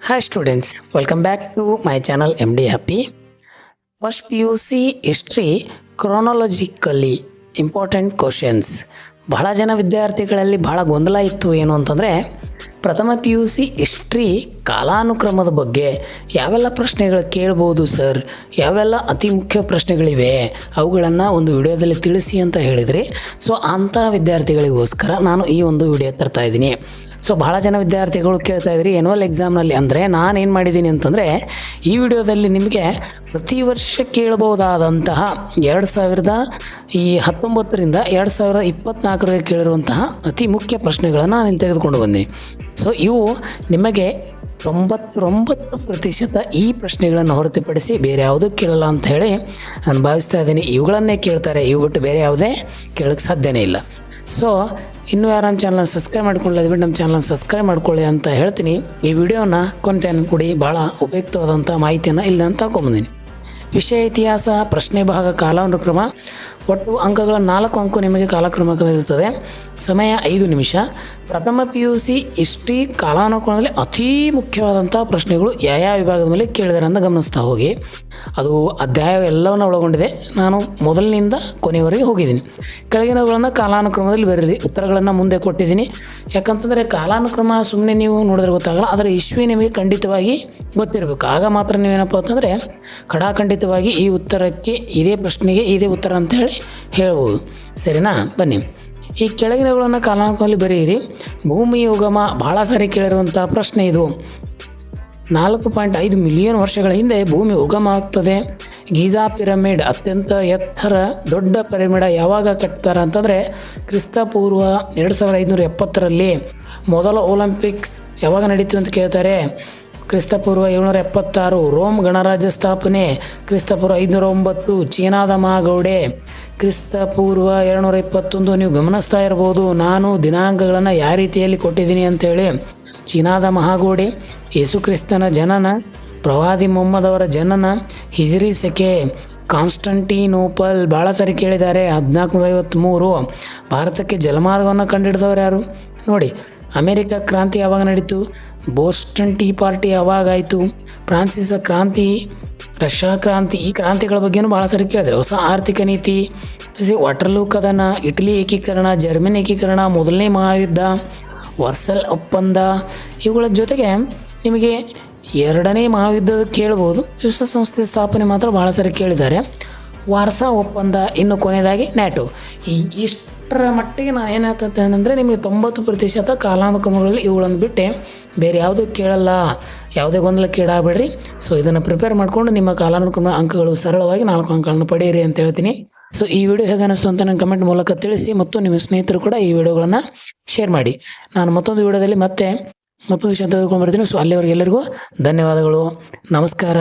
Hi students, welcome back to my channel MD Happy. First PUC history chronologically important questions. ಬಹಳ ಜನ ವಿದ್ಯಾರ್ಥಿಗಳಲ್ಲಿ ಬಹಳ ಗೊಂದಲ ಇತ್ತು ಏನು ಅಂತಂದರೆ ಪ್ರಥಮ PUC ಹಿಸ್ಟ್ರಿ ಕಾಲಾನುಕ್ರಮದ ಬಗ್ಗೆ ಯಾವೆಲ್ಲ ಪ್ರಶ್ನೆಗಳು ಕೇಳ್ಬೋದು ಸರ್, ಯಾವೆಲ್ಲ ಅತಿ ಮುಖ್ಯ ಪ್ರಶ್ನೆಗಳಿವೆ ಅವುಗಳನ್ನು ಒಂದು ವಿಡಿಯೋದಲ್ಲಿ ತಿಳಿಸಿ ಅಂತ ಹೇಳಿದ್ರಿ. ಸೊ ಅಂಥ ವಿದ್ಯಾರ್ಥಿಗಳಿಗೋಸ್ಕರ ನಾನು ಈ ಒಂದು ವಿಡಿಯೋ ತರ್ತಾ ಇದ್ದೀನಿ. ಸೊ ಭಾಳ ಜನ ವಿದ್ಯಾರ್ಥಿಗಳು ಕೇಳ್ತಾ ಇದ್ರಿ ಎನ್ಯುವಲ್ ಎಕ್ಸಾಮ್ನಲ್ಲಿ. ಅಂದರೆ ನಾನೇನು ಮಾಡಿದ್ದೀನಿ ಅಂತಂದರೆ ಈ ವಿಡಿಯೋದಲ್ಲಿ ನಿಮಗೆ ಪ್ರತಿ ವರ್ಷ ಕೇಳಬಹುದಾದಂತಹ 2019ರಿಂದ 2024 ಕೇಳಿರುವಂತಹ ಅತಿ ಮುಖ್ಯ ಪ್ರಶ್ನೆಗಳನ್ನು ನಾನು ತೆಗೆದುಕೊಂಡು ಬಂದೀನಿ. ಸೊ ಇವು ನಿಮಗೆ 99% ಈ ಪ್ರಶ್ನೆಗಳನ್ನು ಹೊರತುಪಡಿಸಿ ಬೇರೆ ಯಾವುದೂ ಕೇಳಲ್ಲ ಅಂತ ಹೇಳಿ ನಾನು ಭಾವಿಸ್ತಾ ಇದ್ದೀನಿ. ಇವುಗಳನ್ನೇ ಕೇಳ್ತಾರೆ, ಇವು ಬಿಟ್ಟು ಬೇರೆ ಯಾವುದೇ ಕೇಳೋಕ್ಕೆ ಸಾಧ್ಯನೇ ಇಲ್ಲ. ಸೊ ಇನ್ನೂ ಯಾರು ನಮ್ಮ ಚಾನಲ್ನ ಸಬ್ಸ್ಕ್ರೈಬ್ ಮಾಡ್ಕೊಳ್ಳಿ, ಅದು ಬಿಟ್ಟು ನಮ್ಮ ಚಾನಲ್ನ ಸಬ್ಸ್ಕ್ರೈಬ್ ಮಾಡ್ಕೊಳ್ಳಿ ಅಂತ ಹೇಳ್ತೀನಿ. ಈ ವಿಡಿಯೋನ ಕೊನೆ ಕೊಡಿ, ಭಾಳ ಉಪಯುಕ್ತವಾದಂಥ ಮಾಹಿತಿಯನ್ನು ಇಲ್ಲ ಅಂತ ತಗೊಂಬಂದಿನಿ. ವಿಷಯ ಇತಿಹಾಸ, ಪ್ರಶ್ನೆ ಭಾಗ, ಕಾಲಾನುಕ್ರಮ. ಒಟ್ಟು ಅಂಕಗಳ 4 ಅಂಕ ನಿಮಗೆ ಕಾಲಕ್ರಮದಲ್ಲಿರ್ತದೆ. ಸಮಯ 5 ನಿಮಿಷ. ಪ್ರಥಮ PUC ಹಿಸ್ಟ್ರಿ ಕಾಲಾನುಕ್ರಮದಲ್ಲಿ ಅತೀ ಮುಖ್ಯವಾದಂಥ ಪ್ರಶ್ನೆಗಳು ಯಾವ ವಿಭಾಗದ ಮೇಲೆ ಕೇಳಿದ್ದಾರೆ ಅಂತ ಗಮನಿಸ್ತಾ ಹೋಗಿ. ಅದು ಅಧ್ಯಾಯ ಎಲ್ಲವನ್ನು ಒಳಗೊಂಡಿದೆ. ನಾನು ಮೊದಲಿನಿಂದ ಕೊನೆಯವರೆಗೆ ಹೋಗಿದ್ದೀನಿ. ಕೆಳಗಿನವುಗಳನ್ನು ಕಾಲಾನುಕ್ರಮದಲ್ಲಿ ಬರೀರಿ. ಉತ್ತರಗಳನ್ನು ಮುಂದೆ ಕೊಟ್ಟಿದ್ದೀನಿ. ಯಾಕಂತಂದರೆ ಕಾಲಾನುಕ್ರಮ ಸುಮ್ಮನೆ ನೀವು ನೋಡಿದ್ರೆ ಗೊತ್ತಾಗಲ್ಲ, ಅದರ ಇಶ್ವಿ ನಿಮಗೆ ಖಂಡಿತವಾಗಿ ಗೊತ್ತಿರಬೇಕು. ಆಗ ಮಾತ್ರ ನೀವೇನಪ್ಪ ಅಂತಂದರೆ ಖಡಾಖಂಡಿತವಾಗಿ ಈ ಉತ್ತರಕ್ಕೆ ಇದೇ ಪ್ರಶ್ನೆಗೆ ಇದೇ ಉತ್ತರ ಅಂತ ಹೇಳಿ ಹೇಳ್ಬೋದು. ಸರಿನಾ? ಬನ್ನಿ, ಈ ಕೆಳಗಿನವುಗಳನ್ನು ಕಾಲಾನುಕ್ರಮದಲ್ಲಿ ಬರೆಯಿರಿ. ಭೂಮಿ ಉಗಮ ಬಹಳ ಸಾರಿ ಕೇಳಿರುವಂಥ ಪ್ರಶ್ನೆ ಇದು. 4.5 ಮಿಲಿಯನ್ ವರ್ಷಗಳ ಹಿಂದೆ ಭೂಮಿ ಉಗಮ ಆಗ್ತದೆ. ಗೀಜಾ ಪಿರಮಿಡ್ ಅತ್ಯಂತ ಎತ್ತರ ದೊಡ್ಡ ಪಿರಮಿಡ್ ಯಾವಾಗ ಕಟ್ತಾರೆ ಅಂತಂದರೆ ಕ್ರಿಸ್ತಪೂರ್ವ 2570ರಲ್ಲಿ. ಮೊದಲ ಒಲಿಂಪಿಕ್ಸ್ ಯಾವಾಗ ನಡೀತು ಅಂತ ಕೇಳ್ತಾರೆ. ಕ್ರಿಸ್ತಪೂರ್ವ 776. ರೋಮ್ ಗಣರಾಜ್ಯ ಸ್ಥಾಪನೆ ಕ್ರಿಸ್ತಪೂರ್ವ 509. ಚೀನಾದ ಮಹಾಗೌಡೆ ಕ್ರಿಸ್ತಪೂರ್ವ 221. ನೀವು ಗಮನಿಸ್ತಾ ಇರ್ಬೋದು ನಾನು ದಿನಾಂಕಗಳನ್ನು ಯಾವ ರೀತಿಯಲ್ಲಿ ಕೊಟ್ಟಿದ್ದೀನಿ ಅಂತೇಳಿ. ಚೀನಾದ ಮಹಾಗೌಡೆ, ಯೇಸುಕ್ರಿಸ್ತನ ಜನನ, ಪ್ರವಾದಿ ಮೊಹಮ್ಮದ್ ಅವರ ಜನನ, ಹಿಜ್ರಿ ಸೆಕೆ, ಕಾನ್ಸ್ಟಂಟಿನೋಪಲ್ ಭಾಳ ಸಾರಿ ಕೇಳಿದ್ದಾರೆ 1453. ಭಾರತಕ್ಕೆ ಜಲಮಾರ್ಗವನ್ನು ಕಂಡುಹಿಡಿದವರು ಯಾರು ನೋಡಿ. ಅಮೇರಿಕ ಕ್ರಾಂತಿ ಯಾವಾಗ ನಡೀತು? ಬೋಸ್ಟನ್ ಟೀ ಪಾರ್ಟಿ ಯಾವಾಗಾಯಿತು? ಫ್ರಾನ್ಸಿಸ್ ಕ್ರಾಂತಿ, ರಷ್ಯಾ ಕ್ರಾಂತಿ. ಈ ಕ್ರಾಂತಿಗಳ ಬಗ್ಗೆನೂ ಭಾಳ ಸಾರಿ ಕೇಳಿದರೆ. ಹೊಸ ಆರ್ಥಿಕ ನೀತಿ, ವಾಟರ್ಲೂ ಕದನ, ಇಟಲಿ ಏಕೀಕರಣ, ಜರ್ಮನ್ ಏಕೀಕರಣ, ಮೊದಲನೇ ಮಹಾಯುದ್ಧ, ವರ್ಸಲ್ ಒಪ್ಪಂದ. ಇವುಗಳ ಜೊತೆಗೆ ನಿಮಗೆ 2ನೇ ಮಹಾಯುದ್ಧದ ಕೇಳ್ಬೋದು. ವಿಶ್ವಸಂಸ್ಥೆ ಸ್ಥಾಪನೆ ಮಾತ್ರ ಭಾಳ ಸಾರಿ ಕೇಳಿದ್ದಾರೆ. ವಾರ್ಸಾ ಒಪ್ಪಂದ, ಇನ್ನು ಕೊನೆಯದಾಗಿ ನ್ಯಾಟೋ. ಇಷ್ಟರ ಮಟ್ಟಿಗೆ ನಾನು ಏನು ಹೇಳ್ತೇನೆ ಅಂದರೆ ನಿಮಗೆ 90% ಕಾಲಾನುಕ್ರಮಗಳಲ್ಲಿ ಇವುಗಳನ್ನು ಬಿಟ್ಟೆ ಬೇರೆ ಯಾವುದೂ ಕೇಳಲ್ಲ. ಯಾವುದೇ ಗೊಂದಲಕ್ಕೆ ಈಡಾಗಬೇಡ್ರಿ. ಸೊ ಇದನ್ನು ಪ್ರಿಪೇರ್ ಮಾಡಿಕೊಂಡು ನಿಮ್ಮ ಕಾಲಾನುಕ್ರಮ ಅಂಕಗಳು ಸರಳವಾಗಿ 4 ಅಂಕಗಳನ್ನು ಪಡೆಯಿರಿ ಅಂತ ಹೇಳ್ತೀನಿ. ಸೊ ಈ ವಿಡಿಯೋ ಹೇಗೆ ಅನ್ನಿಸ್ತು ಅಂತ ನನ್ನ ಕಮೆಂಟ್ ಮೂಲಕ ತಿಳಿಸಿ, ಮತ್ತು ನಿಮ್ಮ ಸ್ನೇಹಿತರು ಕೂಡ ಈ ವಿಡಿಯೋಗಳನ್ನು ಶೇರ್ ಮಾಡಿ. ನಾನು ಮತ್ತೊಂದು ವಿಡಿಯೋದಲ್ಲಿ ಮತ್ತೊಂದು ವಿಷಯ ತೆಗೆದುಕೊಂಡು ಬರ್ತೀನಿ. ಸೊ ಅಲ್ಲಿವರೆಗೆ ಎಲ್ಲರಿಗೂ ಧನ್ಯವಾದಗಳು. ನಮಸ್ಕಾರ.